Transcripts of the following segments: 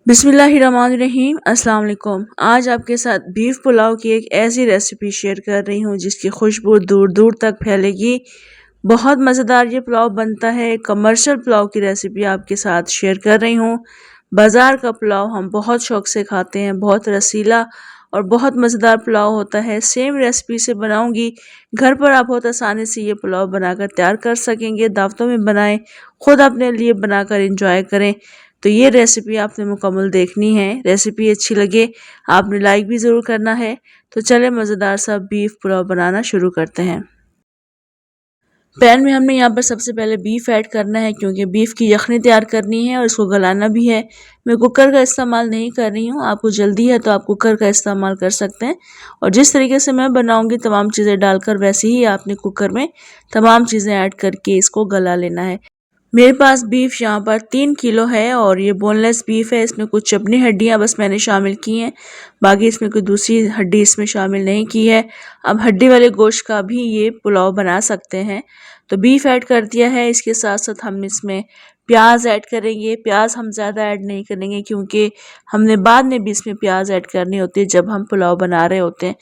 बिस्मिल्लाहिर्रहमानिर्रहीम अस्सलाम वालेकुम। आज आपके साथ बीफ पुलाव की एक ऐसी रेसिपी शेयर कर रही हूँ जिसकी खुशबू दूर दूर तक फैलेगी। बहुत मज़ेदार ये पुलाव बनता है। कमर्शियल पुलाव की रेसिपी आपके साथ शेयर कर रही हूँ। बाज़ार का पुलाव हम बहुत शौक से खाते हैं, बहुत रसीला और बहुत मज़ेदार पुलाव होता है। सेम रेसिपी से बनाऊंगी, घर पर आप बहुत आसानी से ये पुलाव बनाकर तैयार कर सकेंगे। दावतों में बनाएं, खुद अपने लिए बनाकर इंजॉय करें। तो ये रेसिपी आपने मुकम्मल देखनी है। रेसिपी अच्छी लगे आपने लाइक भी ज़रूर करना है। तो चले मज़ेदार सा बीफ पुलाव बनाना शुरू करते हैं। पैन में हमने यहाँ पर सबसे पहले बीफ ऐड करना है, क्योंकि बीफ की यखनी तैयार करनी है और इसको गलाना भी है। मैं कुकर का इस्तेमाल नहीं कर रही हूँ, आपको जल्दी है तो आप कुकर का इस्तेमाल कर सकते हैं। और जिस तरीके से मैं बनाऊंगी तमाम चीज़ें डालकर, वैसे ही आपने कुकर में तमाम चीज़ें ऐड करके इसको गला लेना है। मेरे पास बीफ यहाँ पर 3 किलो है और ये बोनलेस बीफ है। इसमें कुछ चपनी हड्डियाँ बस मैंने शामिल की हैं, बाकी इसमें कोई दूसरी हड्डी इसमें शामिल नहीं की है। अब हड्डी वाले गोश्त का भी ये पुलाव बना सकते हैं। तो बीफ ऐड कर दिया है, इसके साथ साथ हम इसमें प्याज ऐड करेंगे। प्याज हम ज़्यादा ऐड नहीं करेंगे, क्योंकि हमने बाद में भी इसमें प्याज ऐड करनी होती है जब हम पुलाव बना रहे होते हैं।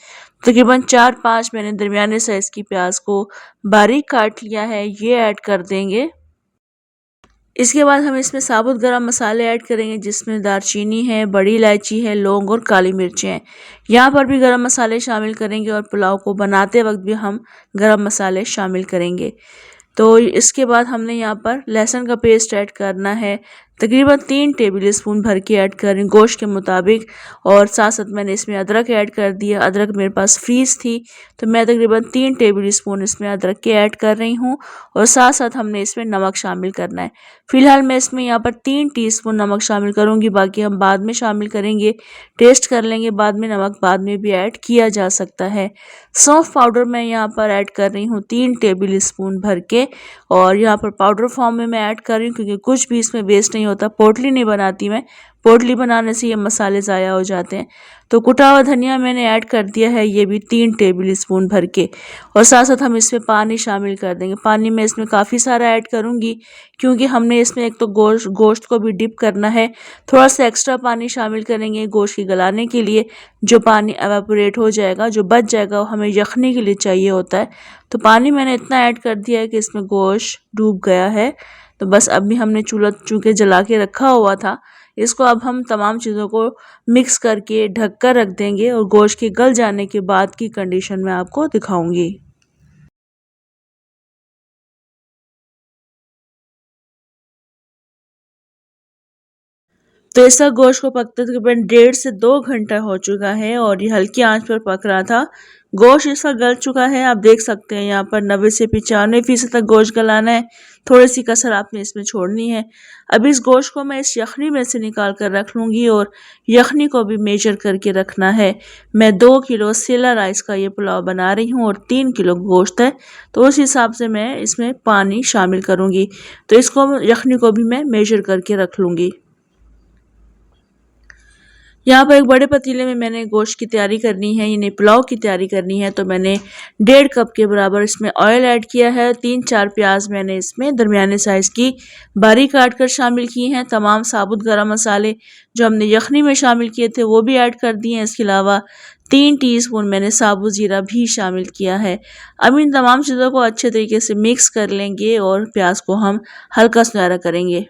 तकरीबन 4-5 मैंने दरमियाने साइज़ की प्याज को बारीक काट लिया है, ये ऐड कर देंगे। इसके बाद हम इसमें साबुत गरम मसाले ऐड करेंगे, जिसमें दालचीनी है, बड़ी इलायची है, लौंग और काली मिर्चें हैं। यहाँ पर भी गरम मसाले शामिल करेंगे और पुलाव को बनाते वक्त भी हम गरम मसाले शामिल करेंगे। तो इसके बाद हमने यहाँ पर लहसुन का पेस्ट ऐड करना है, तकरीबन 3 टेबल स्पून भर के ऐड करें गोश्त के मुताबिक। और साथ साथ मैंने इसमें अदरक ऐड कर दिया। अदरक मेरे पास फ्रीज़ थी तो मैं तकरीबन 3 टेबल स्पून इसमें अदरक के ऐड कर रही हूँ। और साथ साथ हमने इसमें नमक शामिल करना है। फ़िलहाल मैं इसमें यहाँ पर 3 टीस्पून नमक शामिल करूँगी, बाकी हम बाद में शामिल करेंगे। टेस्ट कर लेंगे बाद में, नमक बाद में भी ऐड किया जा सकता है। सौंफ पाउडर मैं यहाँ पर ऐड कर रही हूँ 3 टेबल स्पून भर के, और यहाँ पर पाउडर फॉर्म में मैं ऐड कर रही हूँ, क्योंकि कुछ भी इसमें वेस्ट नहीं होता। पोटली नहीं बनाती मैं, पोटली बनाने से ये मसाले ज़ाया हो जाते हैं। तो कुटा हुआ धनिया मैंने ऐड कर दिया है, ये भी 3 टेबल स्पून भर के। और साथ साथ हम इसमें पानी शामिल कर देंगे। पानी मैं इसमें काफ़ी सारा ऐड करूँगी, क्योंकि हमने इसमें एक तो गोश्त को भी डिप करना है। थोड़ा सा एक्स्ट्रा पानी शामिल करेंगे गोश्त की गलाने के लिए। जो पानी एवापोरेट हो जाएगा, जो बच जाएगा, वो हमें यखनी के लिए चाहिए होता है। तो पानी मैंने इतना ऐड कर दिया है कि इसमें गोश्त डूब गया है। तो बस अभी हमने चूल्हा चूँकि जला के रखा हुआ था, इसको अब हम तमाम चीज़ों को मिक्स करके ढक कर रख देंगे और गोश्त के गल जाने के बाद की कंडीशन में आपको दिखाऊंगी। तो ऐसा गोश्त को पकते तकरीबन 1.5 से 2 घंटा हो चुका है और ये हल्की आंच पर पक रहा था। गोश्त इसका गल चुका है, आप देख सकते हैं यहाँ पर 90 से 95% तक गोश्त गलाना है। थोड़ी सी कसर आपने इसमें छोड़नी है। अब इस गोश्त को मैं इस यखनी में से निकाल कर रख लूँगी और यखनी को भी मेजर करके रखना है। मैं 2 किलो सेला राइस का ये पुलाव बना रही हूँ और 3 किलो गोश्त है, तो उस हिसाब से मैं इसमें पानी शामिल करूँगी। तो इसको यखनी को भी मैं मेजर करके रख लूँगी। यहाँ पर एक बड़े पतीले में मैंने गोश्त की तैयारी करनी है, यानी पुलाव की तैयारी करनी है। तो मैंने 1.5 कप के बराबर इसमें ऑयल ऐड किया है। 3-4 प्याज मैंने इसमें दरमियाने साइज़ की बारीक काट कर शामिल किए हैं। तमाम साबुत गरम मसाले जो हमने यखनी में शामिल किए थे वो भी ऐड कर दिए हैं। इसके अलावा 3 टीस्पून मैंने साबुत ज़ीरा भी शामिल किया है। अब इन तमाम चीज़ों को अच्छे तरीके से मिक्स कर लेंगे और प्याज को हम हल्का सुनहरा करेंगे।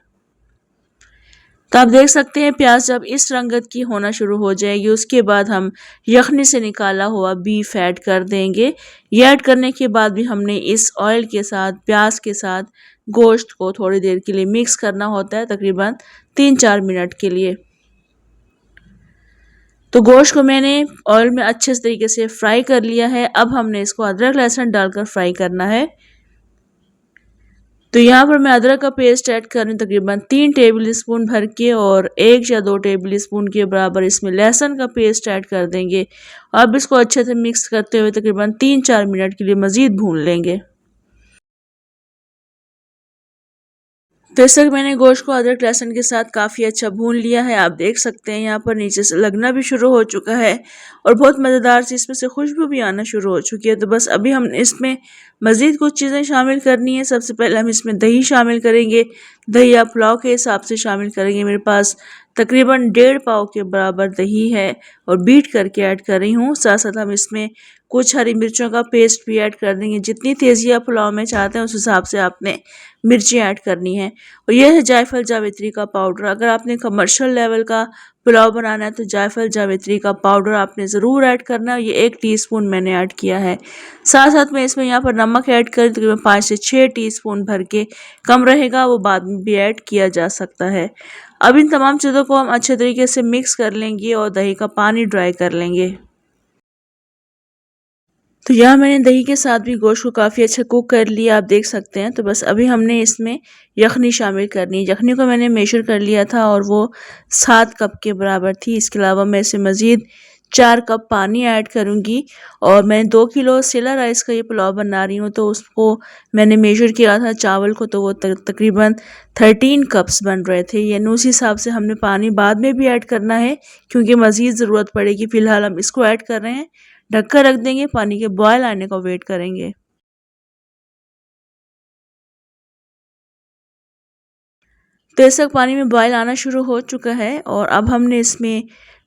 तो आप देख सकते हैं प्याज जब इस रंगत की होना शुरू हो जाएगी, उसके बाद हम यखनी से निकाला हुआ बीफ ऐड कर देंगे। ये ऐड करने के बाद भी हमने इस ऑयल के साथ, प्याज के साथ गोश्त को थोड़ी देर के लिए मिक्स करना होता है, तकरीबन 3-4 मिनट के लिए। तो गोश्त को मैंने ऑयल में अच्छे तरीके से फ्राई कर लिया है। अब हमने इसको अदरक लहसुन डालकर फ्राई करना है। तो यहाँ पर मैं अदरक का पेस्ट ऐड कर रही हूँ तकरीबन 3 टेबल स्पून भर के, और 1 या 2 टेबल स्पून के बराबर इसमें लहसुन का पेस्ट ऐड कर देंगे। अब इसको अच्छे से मिक्स करते हुए तकरीबन 3-4 मिनट के लिए मज़ीद भून लेंगे। तो इस तक मैंने गोश्त को अदरक लहसुन के साथ काफ़ी अच्छा भून लिया है। आप देख सकते हैं यहाँ पर नीचे से लगना भी शुरू हो चुका है और बहुत मज़ेदार सी इसमें से खुशबू भी आना शुरू हो चुकी है। तो बस अभी हम इसमें मज़ीद कुछ चीज़ें शामिल करनी है। सबसे पहले हम इसमें दही शामिल करेंगे। दही आप पुलाव के हिसाब से शामिल करेंगे। मेरे पास तकरीबन 1.5 पाव के बराबर दही है और बीट करके ऐड कर रही हूँ। साथ साथ हम इसमें कुछ हरी मिर्चों का पेस्ट भी ऐड कर देंगे। जितनी तेज़ी आप पुलाव में चाहते हैं उस हिसाब से आपने मिर्ची ऐड करनी है। और यह है जायफल जावित्री का पाउडर। अगर आपने कमर्शियल लेवल का पुलाव बनाना है तो जायफल जावित्री का पाउडर आपने ज़रूर ऐड करना है। ये 1 टीस्पून मैंने ऐड किया है। साथ साथ मैं इसमें यहाँ पर नमक ऐड करें तो तकरीबन 5 से 6 टीस्पून भर के, कम रहेगा वो बाद में भी ऐड किया जा सकता है। अब इन तमाम चीज़ों को हम अच्छे तरीके से मिक्स कर लेंगे और दही का पानी ड्राई कर लेंगे। तो यहाँ मैंने दही के साथ भी गोश्त को काफ़ी अच्छा कुक कर लिया, आप देख सकते हैं। तो बस अभी हमने इसमें यखनी शामिल करनी है। यखनी को मैंने मेजर कर लिया था और वो 7 कप के बराबर थी। इसके अलावा मैं इसमें मज़ीद 4 कप पानी ऐड करूँगी। और मैं 2 किलो सेला राइस का ये पुलाव बना रही हूँ तो उसको मैंने मेजर किया था चावल को, तो वो तकरीबन 13 कप्स बन रहे थे। यानी उस हिसाब से हमने पानी बाद में भी ऐड करना है क्योंकि मज़ीद ज़रूरत पड़ेगी। फ़िलहाल हम इसको ऐड कर रहे हैं, ढक कर रख देंगे, पानी के बॉयल आने का वेट करेंगे। तो इस वक्त पानी में बॉयल आना शुरू हो चुका है और अब हमने इसमें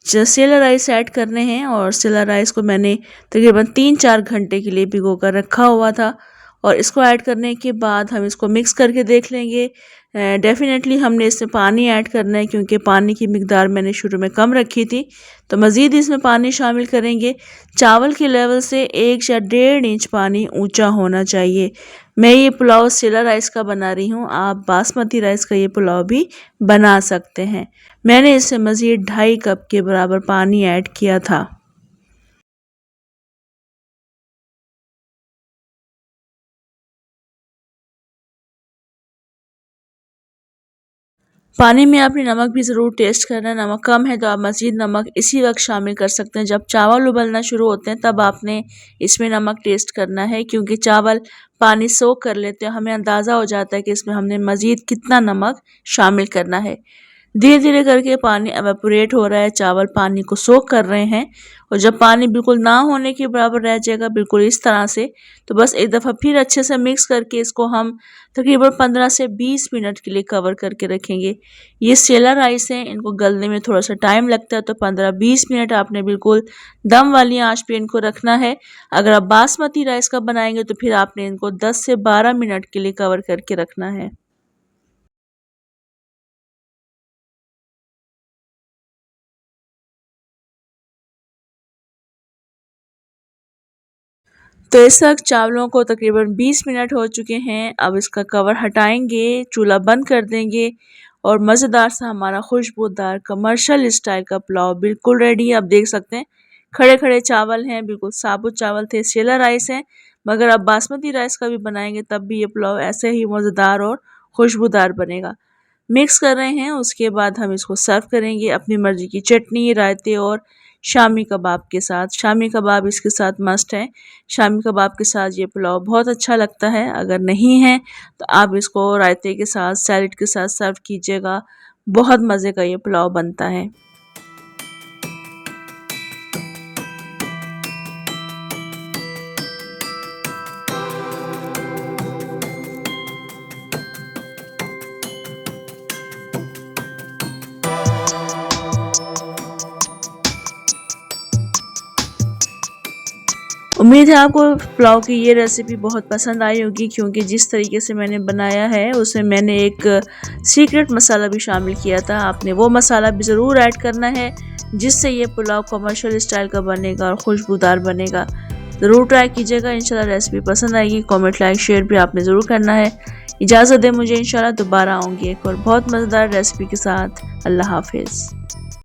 सेला राइस ऐड करने हैं। और सेला राइस को मैंने तकरीबन 3-4 घंटे के लिए भिगो कर रखा हुआ था। और इसको ऐड करने के बाद हम इसको मिक्स करके देख लेंगे। डेफिनेटली हमने इसमें पानी ऐड करना है क्योंकि पानी की मिकदार मैंने शुरू में कम रखी थी, तो मज़ीद इसमें पानी शामिल करेंगे। चावल के लेवल से 1 या 1.5 इंच पानी ऊंचा होना चाहिए। मैं ये पुलाव सेला राइस का बना रही हूँ, आप बासमती राइस का ये पुलाव भी बना सकते हैं। मैंने इसमें मज़ीद 2.5 कप के बराबर पानी ऐड किया था। पानी में आपने नमक भी ज़रूर टेस्ट करना है। नमक कम है तो आप मज़ीद नमक इसी वक्त शामिल कर सकते हैं। जब चावल उबलना शुरू होते हैं तब आपने इसमें नमक टेस्ट करना है क्योंकि चावल पानी सोख कर लेते हैं, हमें अंदाज़ा हो जाता है कि इसमें हमने मज़ीद कितना नमक शामिल करना है। धीरे धीरे करके पानी एवेपोरेट हो रहा है, चावल पानी को सोख कर रहे हैं। और जब पानी बिल्कुल ना होने के बराबर रह जाएगा, बिल्कुल इस तरह से, तो बस एक दफ़ा फिर अच्छे से मिक्स करके इसको हम तकरीबन 15 से 20 मिनट के लिए कवर करके रखेंगे। ये सेला राइस हैं, इनको गलने में थोड़ा सा टाइम लगता है, तो 15-20 मिनट आपने बिल्कुल दम वाली आंच पे इनको रखना है। अगर आप बासमती राइस का बनाएंगे तो फिर आपने इनको 10 से 12 मिनट के लिए कवर करके रखना है। तो इस वक्त चावलों को तकरीबन 20 मिनट हो चुके हैं। अब इसका कवर हटाएंगे, चूल्हा बंद कर देंगे और मज़ेदार सा हमारा खुशबूदार कमर्शियल स्टाइल का पुलाव बिल्कुल रेडी है। आप देख सकते हैं खड़े खड़े चावल हैं, बिल्कुल साबुत चावल थे, सेला राइस है। मगर अब बासमती राइस का भी बनाएंगे तब भी ये पुलाव ऐसे ही मज़ेदार और खुशबूदार बनेगा। मिक्स कर रहे हैं, उसके बाद हम इसको सर्व करेंगे अपनी मर्ज़ी की चटनी, रायते और शामी कबाब के साथ। शामी कबाब इसके साथ मस्ट है। शामी कबाब के साथ ये पुलाव बहुत अच्छा लगता है। अगर नहीं है तो आप इसको रायते के साथ, सैलेड के साथ सर्व कीजिएगा। बहुत मज़े का ये पुलाव बनता है। उम्मीद है आपको पुलाव की ये रेसिपी बहुत पसंद आई होगी क्योंकि जिस तरीके से मैंने बनाया है उसमें मैंने एक सीक्रेट मसाला भी शामिल किया था। आपने वो मसाला भी ज़रूर ऐड करना है जिससे ये पुलाव कमर्शियल स्टाइल का बनेगा और खुशबूदार बनेगा। ज़रूर ट्राई कीजिएगा, इंशाल्लाह रेसिपी पसंद आएगी। कमेंट, लाइक, शेयर भी आपने ज़रूर करना है। इजाज़त दें मुझे, इंशाल्लाह दोबारा आऊँगी एक और बहुत मज़ेदार रेसिपी के साथ। अल्लाह हाफिज़।